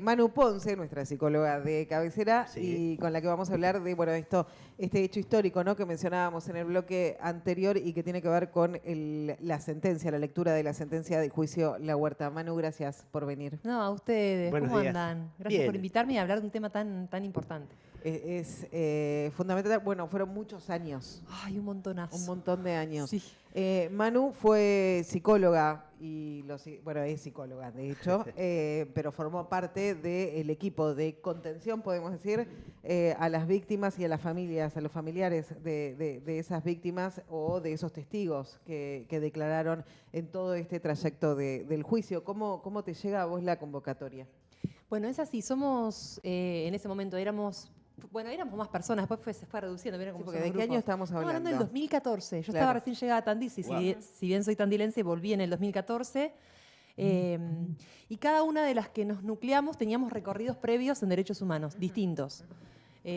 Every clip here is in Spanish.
Manu Ponce, nuestra psicóloga de cabecera, Sí. y con la que vamos a hablar de, bueno, este hecho histórico, ¿no?, que mencionábamos en el bloque anterior y que tiene que ver con la sentencia, la lectura de la sentencia del juicio La Huerta. Manu, gracias por venir. No, a ustedes, Buenos ¿cómo días. andan? Gracias Bien. por invitarme y hablar de un tema tan importante. Es fundamental, bueno, fueron muchos años, Ay, un montonazo. un montón de años. Sí. Manu fue psicóloga y bueno, es psicóloga, de hecho, pero formó parte del equipo de contención, podemos decir, a las víctimas y a las familias, a los familiares de esas víctimas o de esos testigos que declararon en todo este trayecto del juicio. ¿Cómo te llega a vos la convocatoria? Bueno, es así, somos, en ese momento éramos más personas, después se fue reduciendo. ¿Vieron cómo Sí, porque son ¿de los qué grupos? año estamos hablando? Hablando del 2014. Yo Claro. estaba recién llegada a Tandil, Wow. si bien soy tandilense, volví en el 2014. Y cada una de las que nos nucleamos teníamos recorridos previos en derechos humanos, distintos.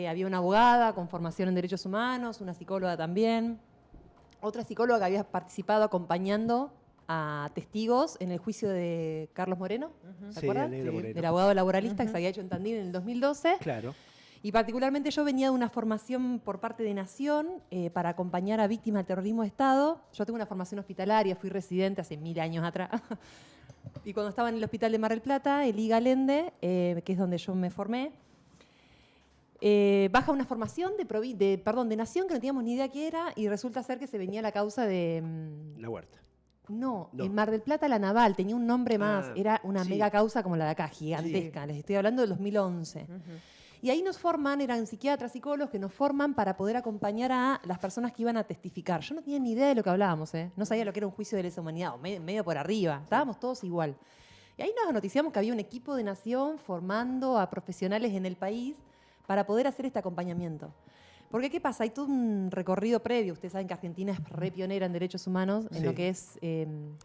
Había una abogada con formación en derechos humanos, una psicóloga también, otra psicóloga que había participado acompañando a testigos en el juicio de Carlos Moreno, ¿se Sí, acuerdan? el negro Moreno. Del abogado laboralista que se había hecho en Tandil en el 2012. Claro. Y particularmente yo venía de una formación por parte de Nación para acompañar a víctimas del terrorismo de Estado. Yo tengo una formación hospitalaria, fui residente hace 1000 años atrás. Y cuando estaba en el hospital de Mar del Plata, el I. Galende, que es donde yo me formé, baja una formación de Nación que no teníamos ni idea qué era, y resulta ser que se venía la causa de... La Huerta. No, No. en Mar del Plata la Naval, tenía un nombre más, era una sí. mega causa como la de acá, gigantesca, les estoy hablando del 2011. Y ahí nos forman, eran psiquiatras, psicólogos que nos forman para poder acompañar a las personas que iban a testificar. Yo no tenía ni idea de lo que hablábamos, no sabía lo que era un juicio de lesa humanidad, o medio por arriba, estábamos todos igual. Y ahí nos noticiamos que había un equipo de Nación formando a profesionales en el país para poder hacer este acompañamiento. Porque, ¿qué pasa? Hay todo un recorrido previo. Ustedes saben que Argentina es re pionera en derechos humanos, en Sí. lo que es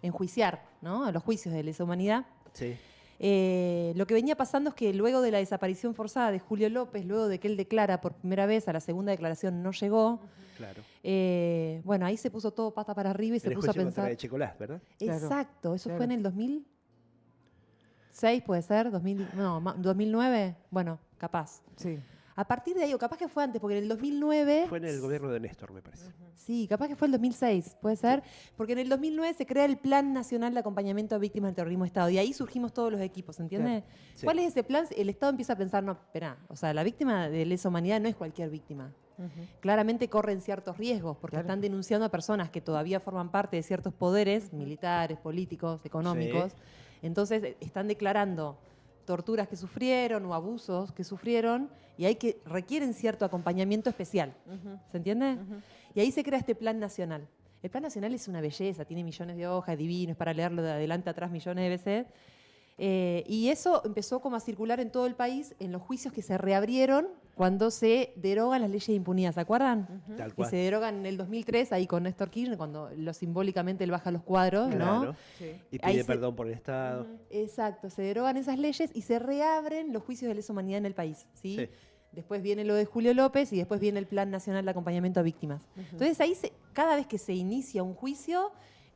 enjuiciar, ¿no?, a los juicios de lesa humanidad. Sí. Lo que venía pasando es que luego de la desaparición forzada de Julio López, luego de que él declara por primera vez, a la segunda declaración no llegó, Claro. bueno, ahí se puso todo pata para arriba y se El puso a juicio contra pensar. de Checolás, ¿verdad? Claro, Exacto, eso claro. fue en el 2006, puede ser, 2009, bueno, capaz. Sí. A partir de ahí, o capaz que fue antes, porque en el 2009... Fue en el gobierno de Néstor, me parece. Sí, capaz que fue el 2006, puede ser, porque en el 2009 se crea el Plan Nacional de Acompañamiento a Víctimas del Terrorismo de Estado, y ahí surgimos todos los equipos, ¿entiende? Claro. Sí. ¿Cuál es ese plan? El Estado empieza a pensar, no, espera, o sea, la víctima de lesa humanidad no es cualquier víctima. Claramente corren ciertos riesgos, porque Claro. están denunciando a personas que todavía forman parte de ciertos poderes, militares, políticos, económicos. Sí. Entonces están declarando torturas que sufrieron o abusos que sufrieron, y hay que requieren cierto acompañamiento especial. ¿Se entiende? Y ahí se crea este plan nacional. El plan nacional es una belleza, tiene millones de hojas, divino, es para leerlo de adelante a atrás millones de veces. Y eso empezó como a circular en todo el país en los juicios que se reabrieron cuando se derogan las leyes de impunidad, ¿se acuerdan? Tal Que cual. se derogan en el 2003, ahí con Néstor Kirchner, cuando simbólicamente él baja los cuadros, ¿no? Claro. Sí. Y Ahí pide se- perdón por el Estado. Exacto, se derogan esas leyes y se reabren los juicios de lesa humanidad en el país, ¿sí? Sí. Después viene lo de Julio López y después viene el Plan Nacional de Acompañamiento a Víctimas. Entonces ahí, cada vez que se inicia un juicio,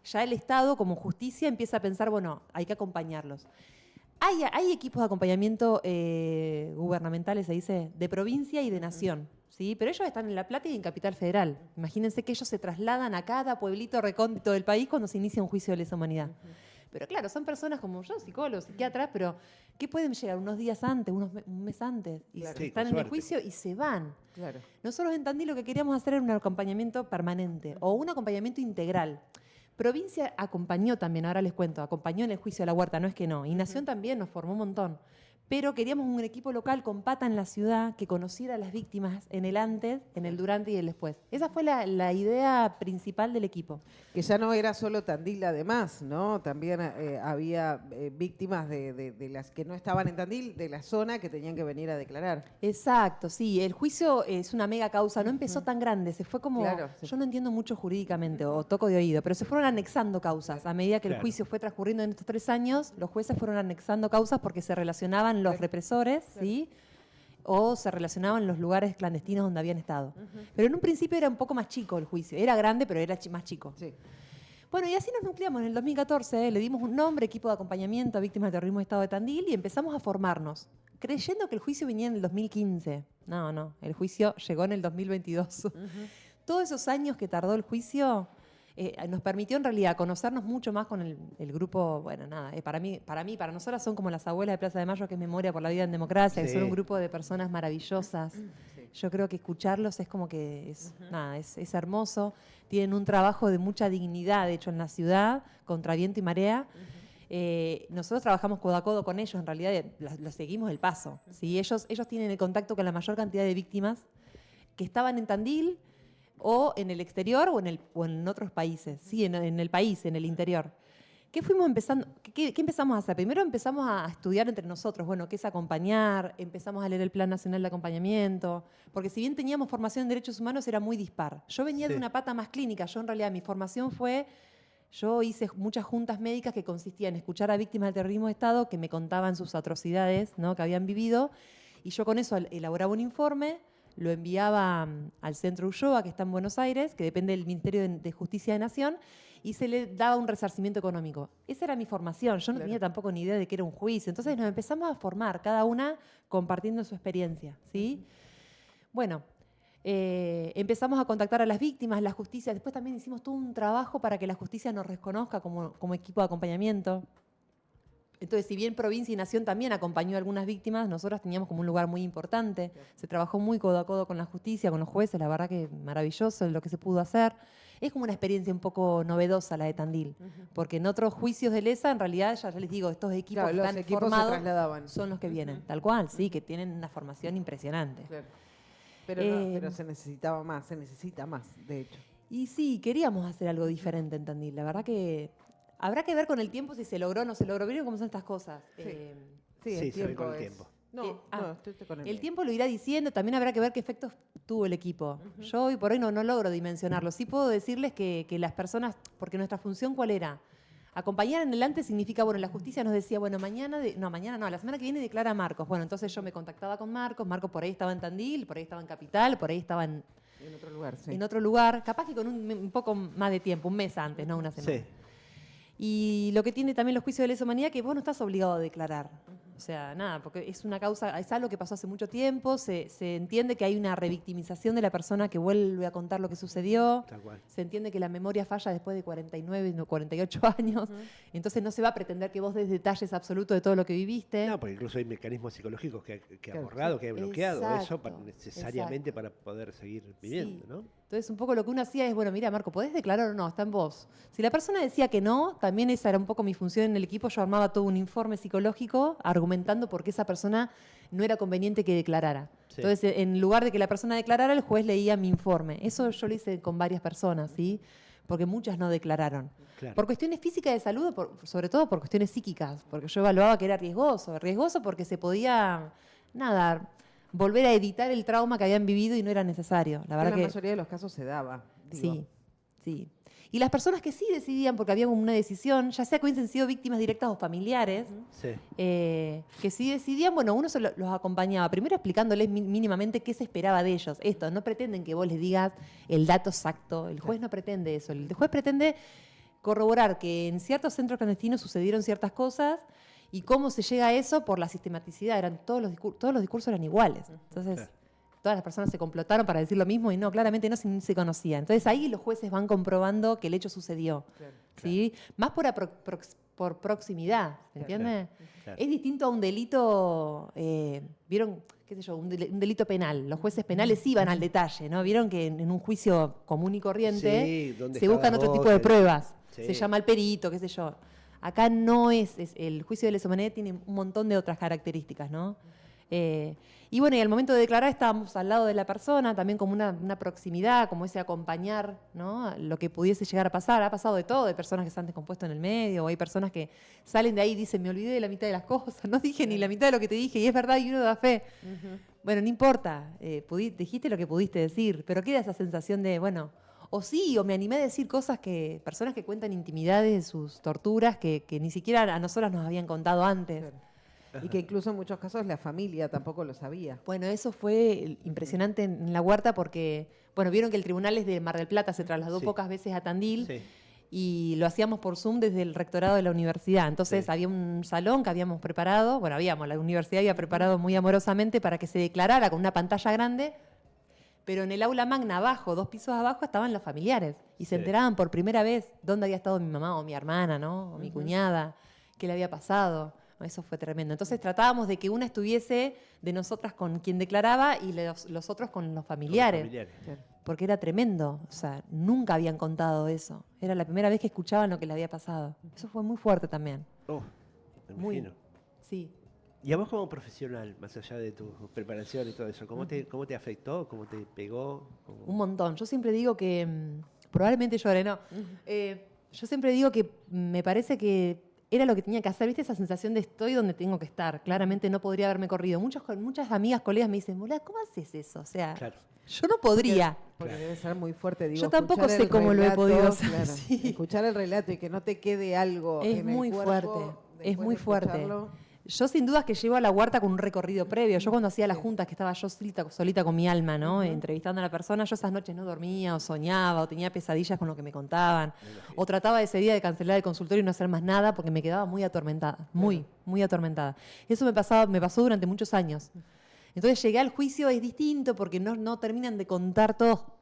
ya el Estado como justicia empieza a pensar, bueno, hay que acompañarlos. Hay equipos de acompañamiento gubernamentales, se dice, de provincia y de nación, ¿sí? Pero ellos están en La Plata y en Capital Federal. Imagínense que ellos se trasladan a cada pueblito recóndito del país cuando se inicia un juicio de lesa humanidad. Pero claro, son personas como yo, psicólogos, psiquiatras, pero ¿qué pueden llegar unos días antes, un mes antes? Y Claro. Sí, están con en el suerte. juicio y se van. Claro. Nosotros en Tandil lo que queríamos hacer era un acompañamiento permanente o un acompañamiento integral. Provincia acompañó también, ahora les cuento, acompañó en el juicio de La Huerta, no es que no. Y Nación también nos formó un montón. Pero queríamos un equipo local con pata en la ciudad que conociera a las víctimas en el antes, en el durante y el después. Esa fue la idea principal del equipo. Que ya no era solo Tandil además, ¿no? También había víctimas de las que no estaban en Tandil, de la zona, que tenían que venir a declarar. Exacto, sí. El juicio es una mega causa, no empezó tan grande, se fue como... Claro, Yo no entiendo mucho jurídicamente, o toco de oído, pero se fueron anexando causas. A medida que el Claro. juicio fue transcurriendo en estos 3 años, los jueces fueron anexando causas porque se relacionaban los represores, ¿sí? O se relacionaban los lugares clandestinos donde habían estado. Pero en un principio era un poco más chico el juicio. Era grande, pero era más chico. Sí. Bueno, y así nos nucleamos. En el 2014 le dimos un nombre, Equipo de Acompañamiento a Víctimas del Terrorismo de Estado de Tandil, y empezamos a formarnos, creyendo que el juicio venía en el 2015. No, el juicio llegó en el 2022. Todos esos años que tardó el juicio nos permitió en realidad conocernos mucho más con el grupo. Bueno, nada, para nosotras son como las abuelas de Plaza de Mayo, que es Memoria por la Vida en Democracia, que son un grupo de personas maravillosas. Yo creo que escucharlos es como que es hermoso. Tienen un trabajo de mucha dignidad, de hecho, en la ciudad, contra viento y marea. Nosotros trabajamos codo a codo con ellos, en realidad los seguimos el paso. ¿Sí? Ellos tienen el contacto con la mayor cantidad de víctimas que estaban en Tandil o en el exterior o en otros países. Sí, en el país, en el interior. ¿Qué empezamos a hacer? Primero empezamos a estudiar entre nosotros, bueno, qué es acompañar, empezamos a leer el Plan Nacional de Acompañamiento, porque si bien teníamos formación en derechos humanos, era muy dispar. Yo venía de una pata más clínica, yo en realidad mi formación yo hice muchas juntas médicas que consistían en escuchar a víctimas del terrorismo de Estado que me contaban sus atrocidades, ¿no?, que habían vivido, y yo con eso elaboraba un informe, lo enviaba al Centro Ulloa, que está en Buenos Aires, que depende del Ministerio de Justicia de Nación, y se le daba un resarcimiento económico. Esa era mi formación, yo no tenía tampoco ni idea de que era un juicio. Entonces nos empezamos a formar, cada una compartiendo su experiencia, ¿sí? Bueno, empezamos a contactar a las víctimas, la justicia. Después también hicimos todo un trabajo para que la justicia nos reconozca como equipo de acompañamiento. Entonces, si bien Provincia y Nación también acompañó a algunas víctimas, nosotros teníamos como un lugar muy importante. Se trabajó muy codo a codo con la justicia, con los jueces, la verdad que maravilloso lo que se pudo hacer. Es como una experiencia un poco novedosa la de Tandil, porque en otros juicios de lesa, en realidad, ya les digo, estos equipos que están formados son los que vienen, tal cual, sí, que tienen una formación impresionante. Claro. Pero se necesita más, de hecho. Y sí, queríamos hacer algo diferente en Tandil. La verdad que habrá que ver con el tiempo si se logró o no se logró. ¿Vieron cómo son estas cosas? Sí, el tiempo se ve con el tiempo. Estoy con el tiempo lo irá diciendo, también habrá que ver qué efectos tuvo el equipo. Yo hoy por hoy no logro dimensionarlo. Sí puedo decirles que las personas, porque nuestra función, ¿cuál era? Acompañar en adelante significa, bueno, la justicia nos decía, bueno, la semana que viene declara Marcos. Bueno, entonces yo me contactaba con Marcos por ahí estaba en Tandil, por ahí estaba en Capital, por ahí estaba en otro lugar, sí. En otro lugar, capaz que con un poco más de tiempo, un mes antes, no una semana. Sí. Y lo que tiene también los juicios de lesa humanidad, que vos no estás obligado a declarar. O sea, nada, porque es una causa, es algo que pasó hace mucho tiempo, se entiende que hay una revictimización de la persona que vuelve a contar lo que sucedió, Tal cual. se entiende que la memoria falla después de 49, no, 48 años, entonces no se va a pretender que vos des detalles absolutos de todo lo que viviste. No, porque incluso hay mecanismos psicológicos que ha borrado, que ha bloqueado eso necesariamente para poder seguir viviendo, Sí. ¿no? Entonces, un poco lo que uno hacía es, bueno, mira, Marco, ¿podés declarar o no? Está en vos. Si la persona decía que no, también esa era un poco mi función en el equipo. Yo armaba todo un informe psicológico argumentando por qué esa persona no era conveniente que declarara. Sí. Entonces, en lugar de que la persona declarara, el juez leía mi informe. Eso yo lo hice con varias personas, ¿sí? Porque muchas no declararon. Claro. Por cuestiones físicas de salud, sobre todo por cuestiones psíquicas, porque yo evaluaba que era riesgoso. Riesgoso porque se podía, volver a editar el trauma que habían vivido y no era necesario. La verdad En la mayoría de los casos se daba. Sí. Y las personas que sí decidían, porque había una decisión, ya sea que hubiesen sido víctimas directas o familiares, Sí. que sí decidían, bueno, uno los acompañaba, primero explicándoles mínimamente qué se esperaba de ellos. Esto, no pretenden que vos les digas el dato exacto, el juez no pretende eso, el juez pretende corroborar que en ciertos centros clandestinos sucedieron ciertas cosas y cómo se llega a eso por la sistematicidad. Todos los discursos eran iguales. Entonces, Claro. todas las personas se complotaron para decir lo mismo y no, claramente no se conocían. Entonces ahí los jueces van comprobando que el hecho sucedió. Claro. ¿Sí? Más por proximidad, ¿se entiende? Claro. Es distinto a un delito, ¿vieron? ¿Qué sé yo? Un delito penal. Los jueces penales sí van al detalle, ¿no? Vieron que en un juicio común y corriente Sí, ¿dónde se está buscan la otro voz? tipo de pruebas. Sí. Se llama al perito, qué sé yo. Acá no es el juicio de lesa humanidad tiene un montón de otras características, ¿no? Y bueno, y al momento de declarar estábamos al lado de la persona, también como una proximidad, como ese acompañar, ¿no? Lo que pudiese llegar a pasar. Ha pasado de todo, de personas que se han descompuesto en el medio, o hay personas que salen de ahí y dicen, me olvidé de la mitad de las cosas, no dije ni la mitad de lo que te dije, y es verdad, y uno da fe. Bueno, no importa, dijiste lo que pudiste decir, pero queda esa sensación de, bueno, o sí, o me animé a decir cosas personas que cuentan intimidades de sus torturas que ni siquiera a nosotras nos habían contado antes. Claro. Y que incluso en muchos casos la familia tampoco lo sabía. Bueno, eso fue impresionante en La Huerta porque, bueno, vieron que el tribunal es de Mar del Plata, se trasladó Sí. pocas veces a Tandil. Sí. y lo hacíamos por Zoom desde el rectorado de la universidad. Entonces había un salón que habíamos preparado, la universidad había preparado muy amorosamente para que se declarara con una pantalla grande, pero en el aula magna abajo, 2 pisos abajo, estaban los familiares y se enteraban por primera vez dónde había estado mi mamá o mi hermana, ¿no? O mi cuñada, qué le había pasado. Eso fue tremendo. Entonces tratábamos de que una estuviese de nosotras con quien declaraba y los otros con los familiares. Porque era tremendo. O sea, nunca habían contado eso. Era la primera vez que escuchaban lo que le había pasado. Eso fue muy fuerte también. Me imagino. Sí. Y a vos como profesional, más allá de tu preparación y todo eso, ¿cómo te afectó? ¿Cómo te pegó? Un montón. Yo siempre digo que, probablemente lloré, no. Yo siempre digo que me parece que era lo que tenía que hacer, ¿viste? Esa sensación de estoy donde tengo que estar. Claramente no podría haberme corrido. Muchas amigas, colegas me dicen, Mola, ¿cómo haces eso? O sea, yo no podría. Porque debe ser muy fuerte. Digo, yo tampoco sé cómo lo he podido hacer. Claro, escuchar el relato y que no te quede algo es en muy el cuerpo, fuerte. Es muy fuerte. Yo sin dudas que llevo a la huerta con un recorrido previo. Yo cuando hacía las juntas, que estaba yo solita con mi alma, ¿no? Entrevistando a la persona, yo esas noches no dormía o soñaba o tenía pesadillas con lo que me contaban. O trataba ese día de cancelar el consultorio y no hacer más nada porque me quedaba muy atormentada. Muy atormentada. Eso me pasó durante muchos años. Entonces llegué al juicio, es distinto porque no terminan de contar todo.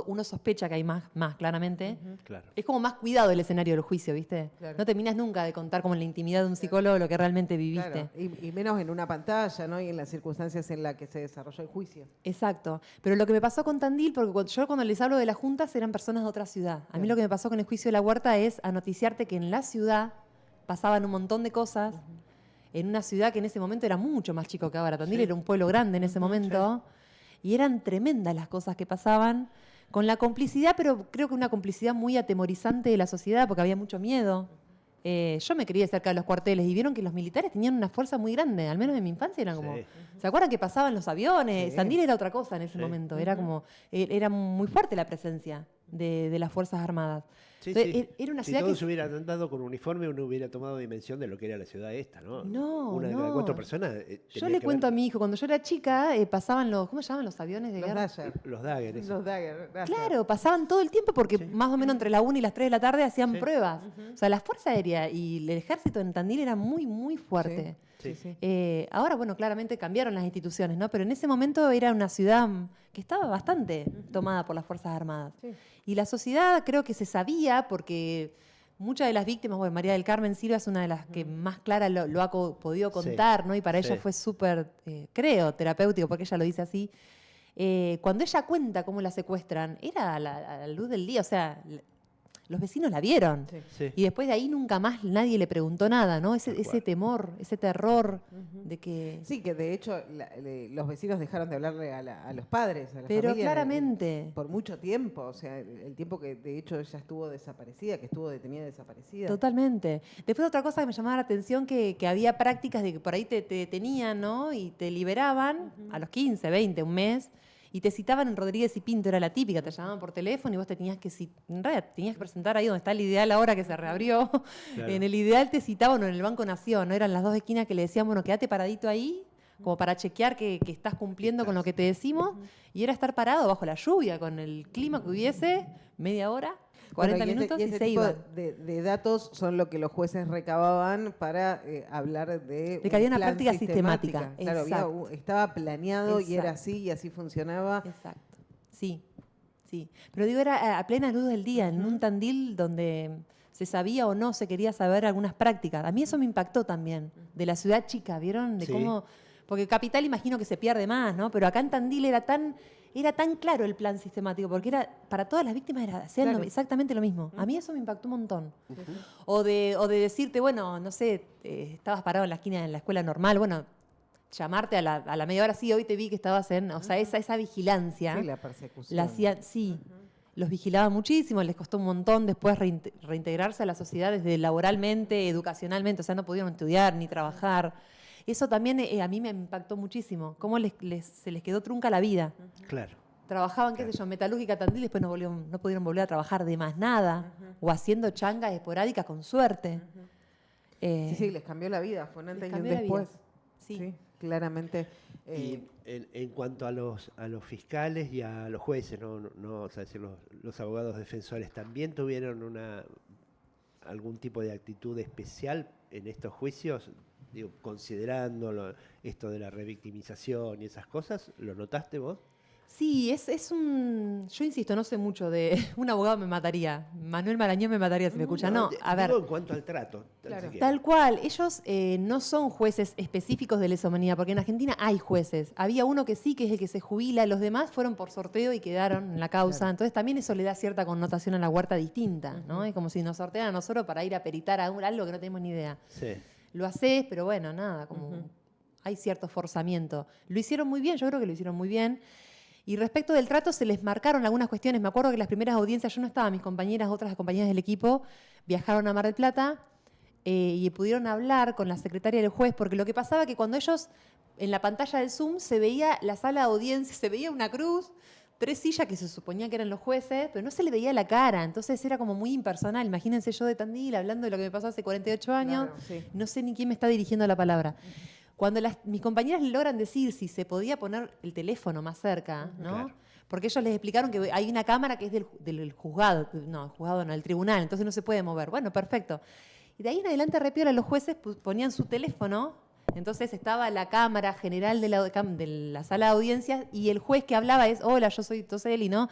Uno sospecha que hay más claramente. Claro. Es como más cuidado el escenario del juicio, ¿viste? Claro. No terminas nunca de contar como en la intimidad de un psicólogo lo que realmente viviste. Claro. Y menos en una pantalla, ¿no? Y en las circunstancias en las que se desarrolló el juicio. Exacto. Pero lo que me pasó con Tandil, porque yo cuando les hablo de las juntas eran personas de otra ciudad. A mí lo que me pasó con el juicio de la huerta es anoticiarte que en la ciudad pasaban un montón de cosas, en una ciudad que en ese momento era mucho más chico que ahora. Tandil era un pueblo grande en ese momento. Y eran tremendas las cosas que pasaban, con la complicidad, pero creo que una complicidad muy atemorizante de la sociedad, porque había mucho miedo. Yo me crié cerca de los cuarteles y vieron que los militares tenían una fuerza muy grande, al menos en mi infancia eran como... ¿Se acuerdan que pasaban los aviones? Tandil era otra cosa en ese momento, era muy fuerte la presencia de las Fuerzas Armadas. Entonces, era una ciudad todos hubieran andado con uniforme, uno hubiera tomado dimensión de lo que era la ciudad esta, ¿no? Una de cada 4 personas. Yo le cuento a mi hijo, cuando yo era chica, pasaban ¿cómo se llaman los aviones de guerra? Los Dagger. Los Dagger. Claro, pasaban todo el tiempo porque más o menos entre la 1 y las 3 de la tarde hacían pruebas. O sea, la Fuerza Aérea y el ejército en Tandil era muy, muy fuerte. Ahora, bueno, claramente cambiaron las instituciones, ¿no? Pero en ese momento era una ciudad que estaba bastante tomada por las Fuerzas Armadas. Y la sociedad creo que se sabía porque muchas de las víctimas, bueno, María del Carmen Silva es una de las que más clara lo ha podido contar, ¿no? Y para ella fue súper, creo, terapéutico, porque ella lo dice así. Cuando ella cuenta cómo la secuestran, era a la luz del día, o sea... Los vecinos la vieron. Y después de ahí nunca más nadie le preguntó nada, ¿no? Ese temor, ese terror de que... Sí, que de hecho los vecinos dejaron de hablarle a los padres, a la Pero familia, claramente. Por mucho tiempo, o sea, el tiempo que de hecho ella estuvo desaparecida, que estuvo detenida desaparecida. Totalmente. Después otra cosa que me llamaba la atención, que había prácticas de que por ahí te detenían, ¿no? Y te liberaban a los 15, 20, un mes. Y te citaban en Rodríguez y Pinto, era la típica, te llamaban por teléfono y vos tenías que presentar ahí donde está el Ideal ahora que se reabrió. Claro. En el Ideal te citaban o en el Banco Nación, ¿no? Eran las 2 esquinas que le decían, bueno, quédate paradito ahí, como para chequear que estás cumpliendo con lo que te decimos. Y era estar parado bajo la lluvia, con el clima que hubiese, media hora, 40 minutos y se iban. De datos son lo que los jueces recababan para hablar de que había una práctica sistemática. Claro, estaba planeado y era así y así funcionaba. Exacto. Sí. Pero digo, era a plena luz del día, en un Tandil donde se sabía o no se quería saber algunas prácticas. A mí eso me impactó también, de la ciudad chica, ¿vieron? De cómo... Porque Capital imagino que se pierde más, ¿no? Pero acá en Tandil era tan claro el plan sistemático, porque era para todas las víctimas hacían exactamente lo mismo. A mí eso me impactó un montón. O de decirte, bueno, no sé, estabas parado en la esquina en la escuela normal, bueno, llamarte a la media hora, sí, hoy te vi que estabas o sea, esa vigilancia. Sí, la persecución. La hacían, los vigilaban muchísimo, les costó un montón después reintegrarse a la sociedad desde laboralmente, educacionalmente, o sea, no pudieron estudiar ni trabajar. Eso también a mí me impactó muchísimo, cómo se les quedó trunca la vida. Claro. Trabajaban, qué sé yo, metalúrgica Tandil, después no pudieron volver a trabajar de más nada, o haciendo changas esporádicas con suerte. Sí, les cambió la vida, fue un antes y un después. Sí. claramente. Y en cuanto a los fiscales y a los jueces, no o sea, decir, los abogados defensores, ¿también tuvieron algún tipo de actitud especial en estos juicios? Digo, considerando esto de la revictimización y esas cosas, ¿lo notaste vos? Sí, yo insisto, no sé mucho de... Un abogado me mataría. Manuel Marañón me mataría si me escucha. No, a ver. Digo en cuanto al trato. Claro. Tal cual. Ellos no son jueces específicos de lesa humanidad, porque en Argentina hay jueces. Había uno que sí, que es el que se jubila. Los demás fueron por sorteo y quedaron en la causa. Entonces también eso le da cierta connotación a la huerta distinta, ¿no? Es como si nos sortearan a nosotros para ir a peritar algo que no tenemos ni idea. Sí. Lo haces, pero bueno, nada, como hay cierto forzamiento. Lo hicieron muy bien, yo creo que lo hicieron muy bien. Y respecto del trato, se les marcaron algunas cuestiones. Me acuerdo que las primeras audiencias, yo no estaba, mis compañeras, otras compañeras del equipo, viajaron a Mar del Plata y pudieron hablar con la secretaria del juez, porque lo que pasaba que cuando ellos, en la pantalla del Zoom, se veía la sala de audiencia, se veía una cruz, 3 sillas que se suponía que eran los jueces, pero no se le veía la cara, entonces era como muy impersonal. Imagínense yo de Tandil hablando de lo que me pasó hace 48 años, Claro, sí. no sé ni quién me está dirigiendo la palabra. Cuando mis compañeras le logran decir si se podía poner el teléfono más cerca, ¿no? Claro. Porque ellos les explicaron que hay una cámara que es del juzgado, no, el juzgado no, del tribunal, entonces no se puede mover. Bueno, perfecto. Y de ahí en adelante, repiola, los jueces ponían su teléfono, entonces estaba la cámara general de la sala de audiencias y el juez que hablaba es, hola, yo soy Toseli, ¿no?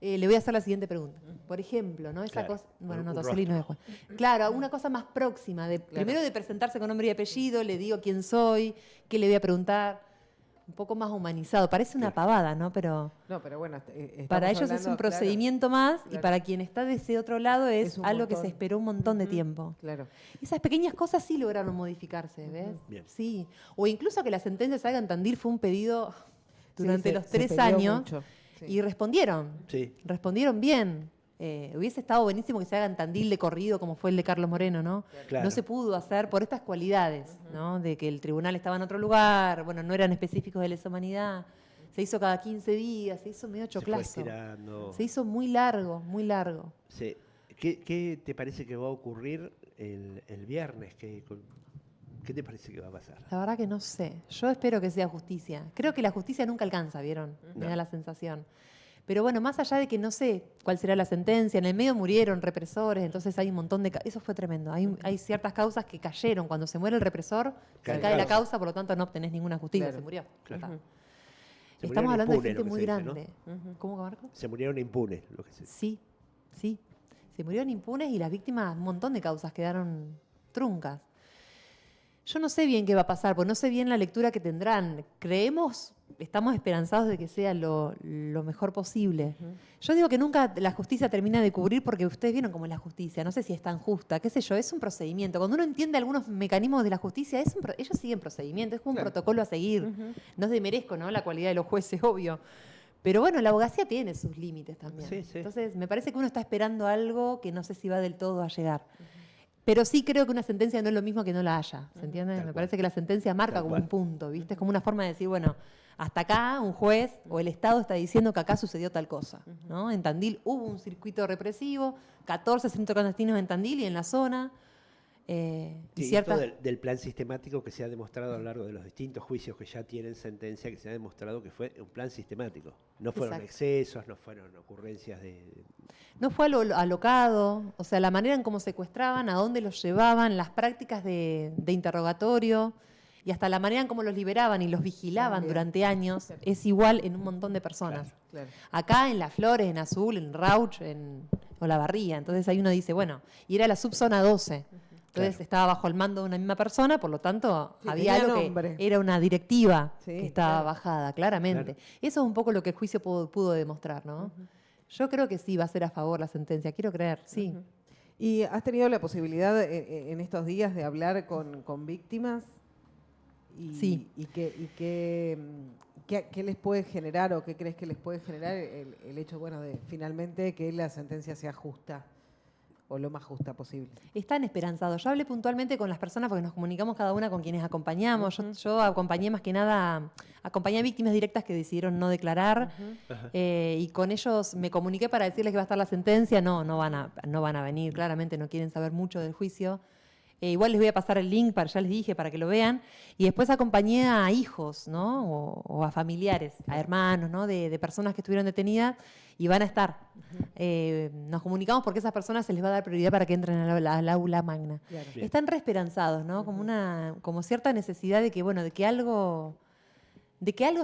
Le voy a hacer la siguiente pregunta. Por ejemplo, ¿no? Esa Claro, cosa. Bueno, un no, Toseli no es juez. Claro, una cosa más próxima. Primero de presentarse con nombre y apellido, le digo quién soy, qué le voy a preguntar. Un poco más humanizado. Parece una pavada, ¿no? Pero No, pero bueno, para ellos es un procedimiento más y claro. para quien está de ese otro lado es un algo que montón. se esperó un montón de tiempo. Claro. Esas pequeñas cosas sí lograron modificarse, ¿ves? Bien. Sí. O incluso que la sentencia salga en Tandil fue un pedido durante Sí, los se 3 peleó años. mucho, sí. Y respondieron. Sí. Respondieron bien. Hubiese estado buenísimo que se hagan Tandil de corrido como fue el de Carlos Moreno, ¿no? Claro. No se pudo hacer por estas cualidades, ¿no? De que el tribunal estaba en otro lugar, bueno, no eran específicos de lesa humanidad. Se hizo cada 15 días, se hizo medio Se fue choclazo. estirando. Se hizo muy largo, muy largo. Sí. ¿Qué te parece que va a ocurrir el viernes? ¿Qué te parece que va a pasar? La verdad que no sé. Yo espero que sea justicia. Creo que la justicia nunca alcanza, ¿vieron? Me da la sensación. Pero bueno, más allá de que no sé cuál será la sentencia, en el medio murieron represores, entonces hay un montón de... Eso fue tremendo. Hay ciertas causas que cayeron. Cuando se muere el represor, se Cae cae la causa. causa, por lo tanto no obtenés ninguna justicia. Claro. Se murió. Claro. Ya está. Se Estamos murieron hablando de impunes, gente lo que muy se dice, ¿no? grande. ¿Cómo, Marco? Se murieron impunes, lo que se dice. Sí, sí. Se murieron impunes y las víctimas, un montón de causas quedaron truncas. Yo no sé bien qué va a pasar, porque no sé bien la lectura que tendrán. Estamos esperanzados de que sea lo mejor posible. Yo digo que nunca la justicia termina de cubrir porque ustedes vieron cómo es la justicia. No sé si es tan justa, qué sé yo, es un procedimiento. Cuando uno entiende algunos mecanismos de la justicia, ellos siguen procedimiento, es como un protocolo a seguir. No desmerezco, ¿no?, la cualidad de los jueces, obvio. Pero bueno, la abogacía tiene sus límites también. Sí, sí. Entonces, me parece que uno está esperando algo que no sé si va del todo a llegar. Pero sí creo que una sentencia no es lo mismo que no la haya, ¿se entiende? Tal Me cual. parece que la sentencia marca Tal como cual. un punto, ¿viste? Es como una forma de decir, bueno, hasta acá un juez o el Estado está diciendo que acá sucedió tal cosa, ¿no? En Tandil hubo un circuito represivo, 14 centros clandestinos en Tandil y en la zona. Y Sí, ciertas... esto del plan sistemático que se ha demostrado a lo largo de los distintos juicios que ya tienen sentencia, que se ha demostrado que fue un plan sistemático. No fueron Exacto. excesos, no fueron ocurrencias de... No fue alocado, o sea, la manera en cómo secuestraban, a dónde los llevaban, las prácticas de interrogatorio y hasta la manera en cómo los liberaban y los vigilaban También. durante años es igual en un montón de personas. Claro. Acá en Las Flores, en Azul, en Rauch, en Olavarría. Entonces ahí uno dice, bueno, y era la subzona 12. Entonces Claro. estaba bajo el mando de una misma persona, por lo tanto Sí, había tenía algo nombre. que era una directiva Sí, que estaba claro. bajada, claramente. Claro. Eso es un poco lo que el juicio pudo demostrar, ¿no? Yo creo que sí va a ser a favor la sentencia, quiero creer, sí. ¿Y has tenido la posibilidad en estos días de hablar con víctimas? Sí. ¿Y qué les puede generar o qué crees que les puede generar el hecho, bueno, de finalmente que la sentencia sea justa o lo más justa posible? Están esperanzados. Yo hablé puntualmente con las personas porque nos comunicamos cada una con quienes acompañamos. Yo acompañé más que nada, acompañé a víctimas directas que decidieron no declarar y con ellos me comuniqué para decirles que va a estar la sentencia. No van a venir, claramente no quieren saber mucho del juicio. Igual les voy a pasar el link, ya les dije, para que lo vean. Y después acompañé a hijos, ¿no? O a familiares, a hermanos, ¿no? De personas que estuvieron detenidas y van a estar. Nos comunicamos porque a esas personas se les va a dar prioridad para que entren al aula magna. Claro. Bien. Están re esperanzados, ¿no? Como cierta necesidad de que, bueno, de que algo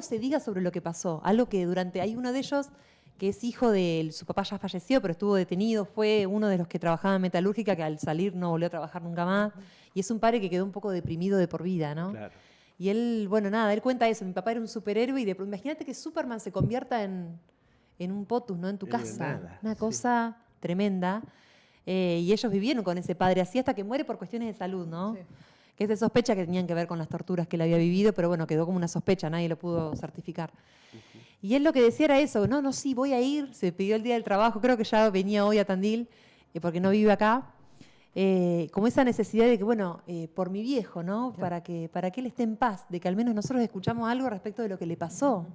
se diga sobre lo que pasó. Algo que hay uno de ellos que es hijo de su papá, ya falleció, pero estuvo detenido, fue uno de los que trabajaba en metalúrgica, que al salir no volvió a trabajar nunca más. Y es un padre que quedó un poco deprimido de por vida, ¿no? Claro. Y él, bueno, nada, él cuenta eso. Mi papá era un superhéroe y imagínate que Superman se convierta en un POTUS, ¿no? En tu En casa. nada, Una sí. cosa tremenda. Y ellos vivieron con ese padre así hasta que muere por cuestiones de salud, ¿no? Sí. Que se sospecha que tenían que ver con las torturas que él había vivido, pero bueno, quedó como una sospecha, nadie lo pudo certificar. Y él lo que decía era eso, no, sí, voy a ir, se pidió el día del trabajo, creo que ya venía hoy a Tandil, porque no vive acá, como esa necesidad de que, bueno, por mi viejo, ¿no? Para que él esté en paz, de que al menos nosotros escuchamos algo respecto de lo que le pasó.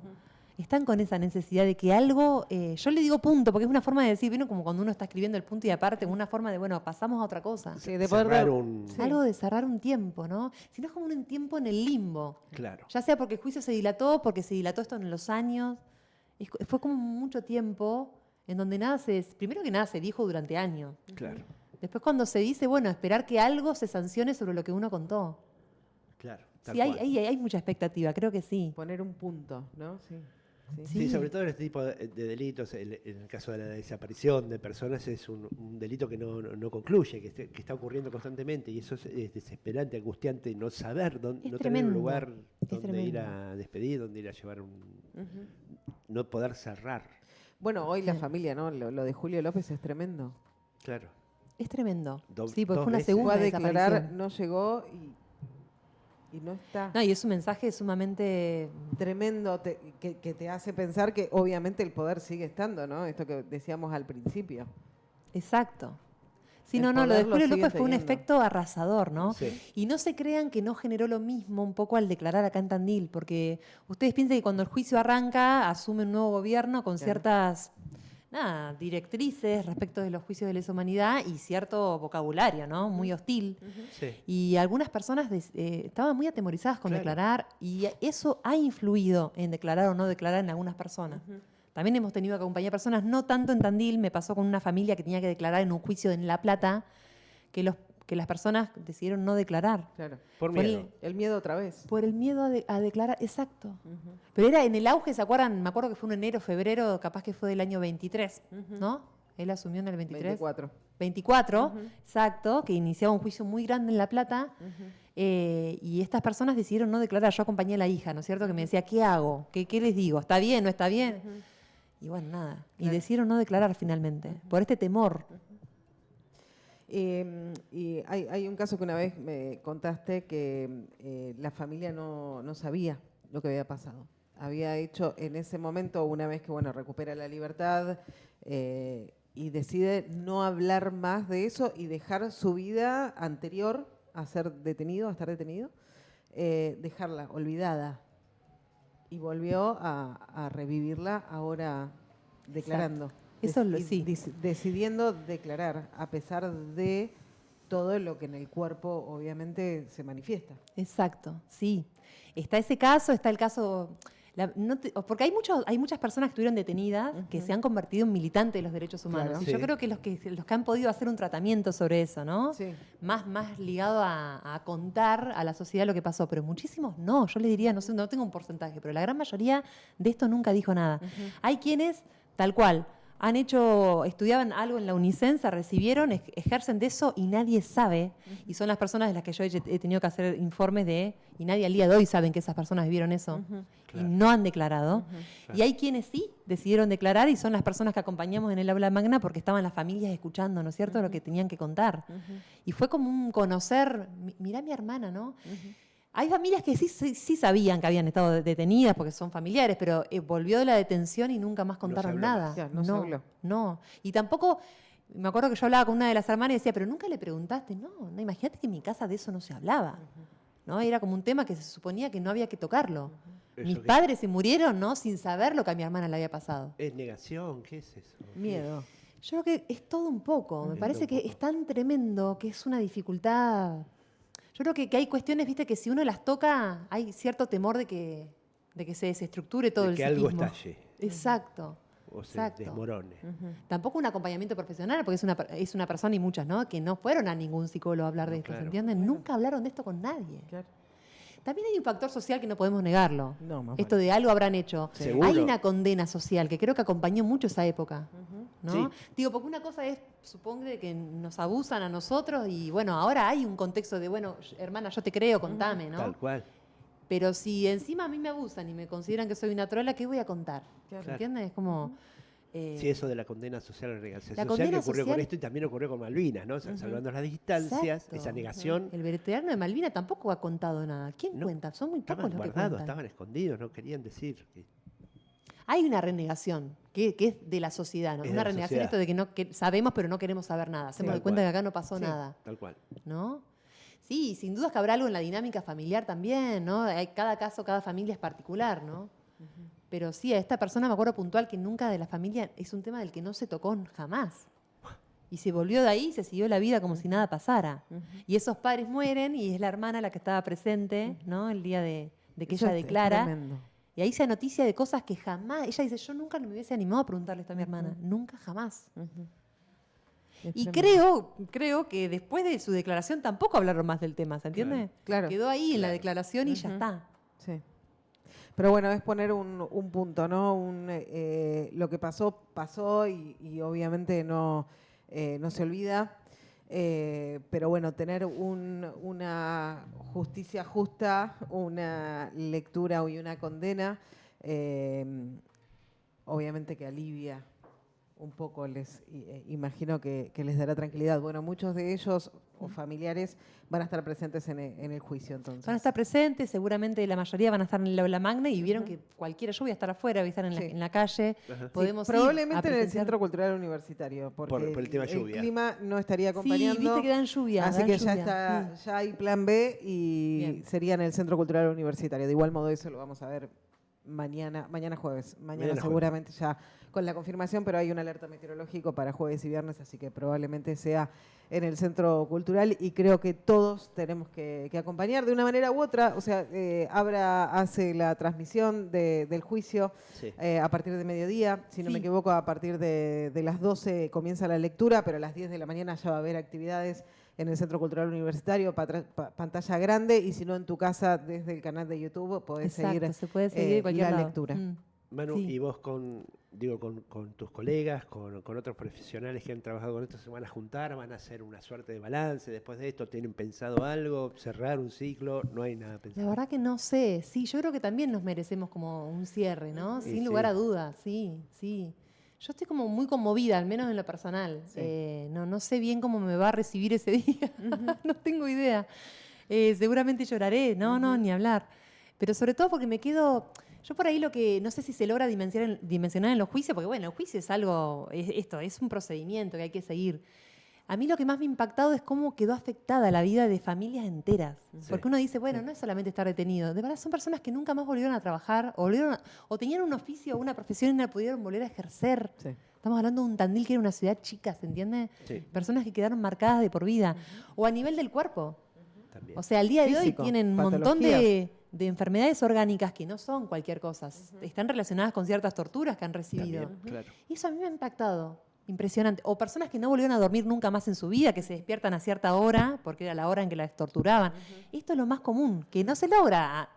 Están con esa necesidad de que algo, yo le digo punto, porque es una forma de decir, ¿vieron? Como cuando uno está escribiendo el punto y aparte, una forma de, bueno, pasamos a otra cosa. Sí, de poder Cerrar dar- un... Sí. Algo de cerrar un tiempo, ¿no? Si no es como un tiempo en el limbo. Claro. Ya sea porque el juicio se dilató, porque se dilató esto en los años. Fue como mucho tiempo en donde primero que nada se dijo durante años. Claro. Después cuando se dice, bueno, esperar que algo se sancione sobre lo que uno contó. Claro. tal Sí, cual. hay mucha expectativa, creo que sí. Poner un punto, ¿no? Sí. Sí. Sí, sobre todo en este tipo de delitos, en el caso de la desaparición de personas, es un delito que no concluye, que está ocurriendo constantemente y eso es desesperante, angustiante, no saber, Es no tener tremendo, un lugar es donde ir tremendo. a despedir, donde ir a llevar no poder cerrar. Bueno, hoy la Sí. familia, ¿no? Lo de Julio López es tremendo. Claro. Es tremendo. Dos- Sí, porque dos fue una veces. Fue segunda a declarar, desaparición. no llegó y no está. No, y es un mensaje sumamente... Tremendo, que te hace pensar que obviamente el poder sigue estando, ¿no? Esto que decíamos al principio. Exacto. Sí, El lo de poder lo Julio siguen López fue un teniendo. efecto arrasador, ¿no? Sí. Y no se crean que no generó lo mismo un poco al declarar acá en Tandil, porque ustedes piensan que cuando el juicio arranca, asume un nuevo gobierno con Claro. ciertas directrices respecto de los juicios de lesa humanidad y cierto vocabulario, ¿no? Muy hostil. Sí. Y algunas personas estaban muy atemorizadas con Claro. declarar y eso ha influido en declarar o no declarar en algunas personas. También hemos tenido que acompañar personas, no tanto en Tandil, me pasó con una familia que tenía que declarar en un juicio en La Plata, que las personas decidieron no declarar. Claro. Por Fue miedo. El miedo otra vez. Por el miedo a declarar, exacto. Pero era en el auge, ¿se acuerdan? Me acuerdo que fue en enero, febrero, capaz que fue del año 23, ¿no? Él asumió en el 23. 24. 24, exacto, que iniciaba un juicio muy grande en La Plata. Y estas personas decidieron no declarar. Yo acompañé a la hija, ¿no es cierto? Que me decía, ¿qué hago? ¿Qué les digo? ¿Está bien? ¿No está bien? Y bueno, nada. Y Claro. decidieron no declarar finalmente, por este temor. Y hay un caso que una vez me contaste que la familia no sabía lo que había pasado. Había hecho en ese momento, una vez que bueno recupera la libertad y decide no hablar más de eso y dejar su vida anterior a ser detenido, a estar detenido, dejarla olvidada. Y volvió a revivirla ahora declarando. Eso lo- Y sí. Decidiendo declarar, a pesar de todo lo que en el cuerpo obviamente se manifiesta. Exacto, sí. Está ese caso, está el caso... porque hay muchas personas que estuvieron detenidas que se han convertido en militantes de los derechos humanos. Claro. Y Sí. yo creo que los que han podido hacer un tratamiento sobre eso, ¿no? Sí. Más ligado a contar a la sociedad lo que pasó, pero muchísimos no. Yo le diría, no sé, no tengo un porcentaje, pero la gran mayoría de esto nunca dijo nada. Hay quienes, tal cual, estudiaban algo en la UNICEN, se recibieron, ejercen de eso y nadie sabe. Y son las personas de las que yo he tenido que hacer informes y nadie al día de hoy saben que esas personas vivieron eso Claro. y no han declarado. Claro. Y hay quienes sí decidieron declarar y son las personas que acompañamos en el aula magna porque estaban las familias escuchando, ¿no es cierto?, lo que tenían que contar. Y fue como un conocer, mirá a mi hermana, ¿no? Hay familias que sí sabían que habían estado detenidas porque son familiares, pero volvió de la detención y nunca más contaron habló nada. más. Ya, no se habló. No. Y tampoco, me acuerdo que yo hablaba con una de las hermanas y decía, pero nunca le preguntaste. No, imagínate que en mi casa de eso no se hablaba. ¿No? Era como un tema que se suponía que no había que tocarlo. Eso Mis que- padres se murieron, ¿no? Sin saber lo que a mi hermana le había pasado. ¿Es negación? ¿Qué es eso? Miedo. Yo creo que es todo un poco. Me Es parece todo que un poco. es tan tremendo que es una dificultad. Yo creo que hay cuestiones, viste, que si uno las toca, hay cierto temor de que se desestructure todo De el que algo psiquismo. estalle Exacto. o se Exacto. desmorone. Tampoco un acompañamiento profesional, porque es una persona y muchas, ¿no? Que no fueron a ningún psicólogo a hablar de No, esto, claro. ¿se entienden? Nunca hablaron de esto con nadie. Claro. También hay un factor social que no podemos negarlo. No, más Esto de algo habrán hecho. Sí. Seguro. Hay una condena social que creo que acompañó mucho esa época. ¿no? Sí. Digo, porque una cosa es, supongo que nos abusan a nosotros y bueno, ahora hay un contexto de, bueno, hermana, yo te creo, contame, ¿no? Tal cual. Pero si encima a mí me abusan y me consideran que soy una trola, ¿qué voy a contar? Claro. ¿Se entiende? Es como... Sí, eso de la condena social, la negación La social condena que ocurrió social- con esto y también ocurrió con Malvinas, ¿no? O sea, salvando las distancias, Exacto. esa negación. El veterano de Malvina tampoco ha contado nada. ¿Quién No, cuenta? Son muy pocos Estaban los que guardados, cuentan. estaban escondidos, no querían decir. Hay una renegación que es de la sociedad, ¿no? Es de Una la renegación sociedad. esto de que no que sabemos pero no queremos saber nada. Hacemos Tal de cuenta cual. que acá no pasó Sí. nada, Tal cual. ¿no? Sí, sin dudas que habrá algo en la dinámica familiar también, ¿no? Cada caso, cada familia es particular, ¿no? Pero sí, a esta persona me acuerdo puntual que nunca de la familia es un tema del que no se tocó jamás. Y se volvió de ahí y se siguió la vida como si nada pasara. Y esos padres mueren y es la hermana la que estaba presente, ¿no? El día de que Eso ella es declara. tremendo. Y ahí se noticia de cosas que jamás, ella dice, yo nunca me hubiese animado a preguntarle esto a mi hermana, nunca jamás. Es Y tremendo. creo que después de su declaración tampoco hablaron más del tema, ¿se entiende? Claro. Quedó ahí en la Claro. declaración y ya está. Sí. Pero bueno, es poner un punto, ¿no? Lo que pasó, pasó y obviamente no se olvida. Pero bueno, tener una justicia justa, una lectura y una condena, obviamente que alivia un poco, imagino que les dará tranquilidad. Bueno, muchos de ellos o familiares van a estar presentes en el juicio entonces. Van a estar presentes, seguramente la mayoría van a estar en el aula magna y vieron que cualquiera, yo voy a estar afuera, voy a estar en, Sí. en la calle, Ajá. podemos ir Probablemente a en el presenciar. Centro Cultural Universitario, porque Por el tema lluvia. clima no estaría Sí, acompañando. viste que dan lluvia. Así dan que lluvia, ya hay plan B y Bien. sería en el Centro Cultural Universitario. De igual modo eso lo vamos a ver mañana jueves. Mañana Mañana seguramente ya con la confirmación, pero hay un alerta meteorológico para jueves y viernes, así que probablemente sea en el Centro Cultural y creo que todos tenemos que acompañar de una manera u otra. O sea, Abra hace la transmisión del juicio Sí. a partir de mediodía. Si no Sí. me equivoco, a partir de las 12 comienza la lectura, pero a las 10 de la mañana ya va a haber actividades en el Centro Cultural Universitario, pantalla grande, y si no en tu casa desde el canal de YouTube podés Exacto, seguir se puede seguir en cualquier la lado. lectura. Manu, Sí. y vos con tus colegas, con otros profesionales que han trabajado con esto, ¿se van a juntar? ¿Van a hacer una suerte de balance después de esto? ¿Tienen pensado algo? ¿Cerrar un ciclo? No hay nada pensado. La verdad que no sé. Sí, yo creo que también nos merecemos como un cierre, ¿no? Sí, Sin sí. lugar a dudas, sí, sí. Yo estoy como muy conmovida, al menos en lo personal. Sí. No sé bien cómo me va a recibir ese día. No tengo idea. Seguramente lloraré, no, ni hablar. Pero sobre todo porque me quedo... Yo por ahí lo que no sé si se logra dimensionar en los juicios, porque bueno, el juicio es algo, es un procedimiento que hay que seguir. A mí lo que más me ha impactado es cómo quedó afectada la vida de familias enteras. Sí. Porque uno dice, bueno, no es solamente estar detenido. De verdad son personas que nunca más volvieron a trabajar, o tenían un oficio o una profesión y no la pudieron volver a ejercer. Sí. Estamos hablando de un Tandil que era una ciudad chica, ¿se entiende? Sí. Personas que quedaron marcadas de por vida. O a nivel del cuerpo. También. O sea, al día de hoy Físico, tienen un montón patologías. de enfermedades orgánicas que no son cualquier cosa. Están relacionadas con ciertas torturas que han recibido. También, claro. Y eso a mí me ha impactado. Impresionante. O personas que no volvieron a dormir nunca más en su vida, que se despiertan a cierta hora, porque era la hora en que las torturaban. Esto es lo más común, que no se logra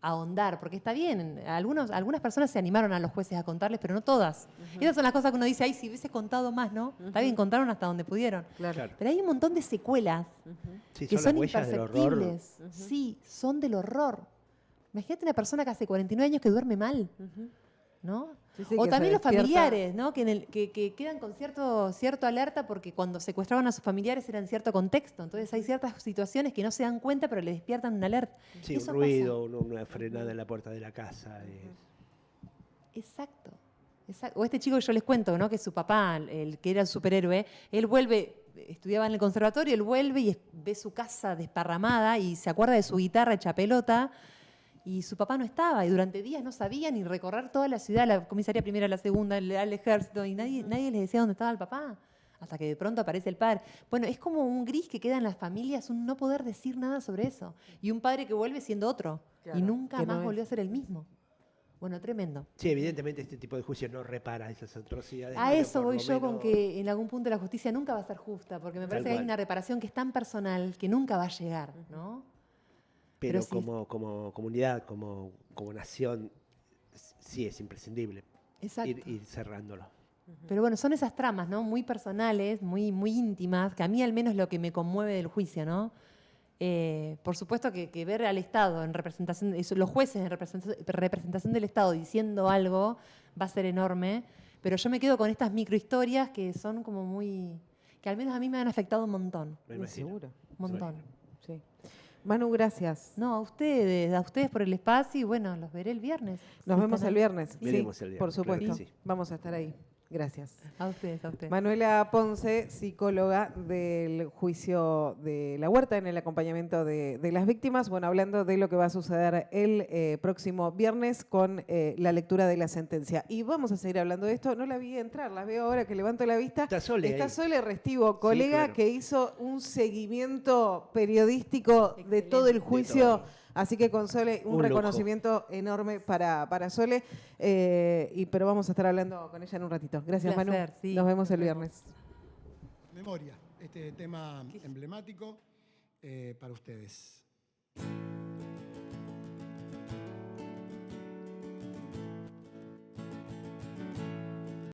ahondar, porque está bien. Algunas personas se animaron a los jueces a contarles, pero no todas. Esas son las cosas que uno dice, ay, si hubiese contado más, ¿no? Está bien, contaron hasta donde pudieron. Claro. Claro. Pero hay un montón de secuelas Sí, que son las son huellas del horror. imperceptibles. Sí, son del horror. Imagínate una persona que hace 49 años que duerme mal, ¿no? Sí, sí, O que también se los despierta. familiares, ¿no? Que quedan con cierto alerta porque cuando secuestraban a sus familiares era en cierto contexto. Entonces hay ciertas situaciones que no se dan cuenta pero le despiertan una alerta. Sí, Eso un ruido, una frenada en la puerta de la casa. Exacto. O este chico que yo les cuento, ¿no? Que su papá, el que era el superhéroe, él vuelve, estudiaba en el conservatorio, él vuelve y ve su casa desparramada y se acuerda de su guitarra hecha pelota. y su papá no estaba, y durante días no sabía ni recorrer toda la ciudad, la comisaría primera, la segunda, el ejército, y nadie les decía dónde estaba el papá, hasta que de pronto aparece el padre. Bueno, es como un gris que queda en las familias, un no poder decir nada sobre eso, y un padre que vuelve siendo otro, Claro, y nunca que no más es. volvió a ser el mismo. Bueno, tremendo. Sí, evidentemente este tipo de juicios no repara esas atrocidades. A pero eso por voy lo yo con menos- que en algún punto la justicia nunca va a ser justa, porque me Tal parece que hay cual. una reparación que es tan personal que nunca va a llegar, ¿no? Pero sí. como comunidad, como nación, sí es imprescindible Exacto. ir cerrándolo. Pero bueno, son esas tramas, ¿no? Muy personales, muy íntimas, que a mí al menos lo que me conmueve del juicio, ¿no? Por supuesto que ver al Estado en representación, los jueces en representación del Estado diciendo algo va a ser enorme, pero yo me quedo con estas microhistorias que son como muy, que al menos a mí me han afectado un montón, Me imagino. Seguro. un montón. Sí. Manu, gracias. No, a ustedes por el espacio y bueno, los veré el viernes. Nos Sí, vemos están el ahí. viernes. Veremos Sí, el viernes, por claro que supuesto. sí. Vamos a estar ahí. Gracias. A ustedes, a ustedes. Manuela Ponce, psicóloga del juicio de La Huerta en el acompañamiento de las víctimas. Bueno, hablando de lo que va a suceder el próximo viernes con la lectura de la sentencia. Y vamos a seguir hablando de esto. No la vi entrar, la veo ahora que levanto la vista. Está Sole Está ahí. Sole Restivo, colega claro. que hizo un seguimiento periodístico de Excelente. todo el De juicio. todo. Así que con Sole un Un lujo. reconocimiento enorme para Sole. Pero vamos a estar hablando con ella en un ratito. Gracias, Un placer, Manu. sí, Nos vemos el nos vemos. viernes. Memoria, este tema emblemático para ustedes.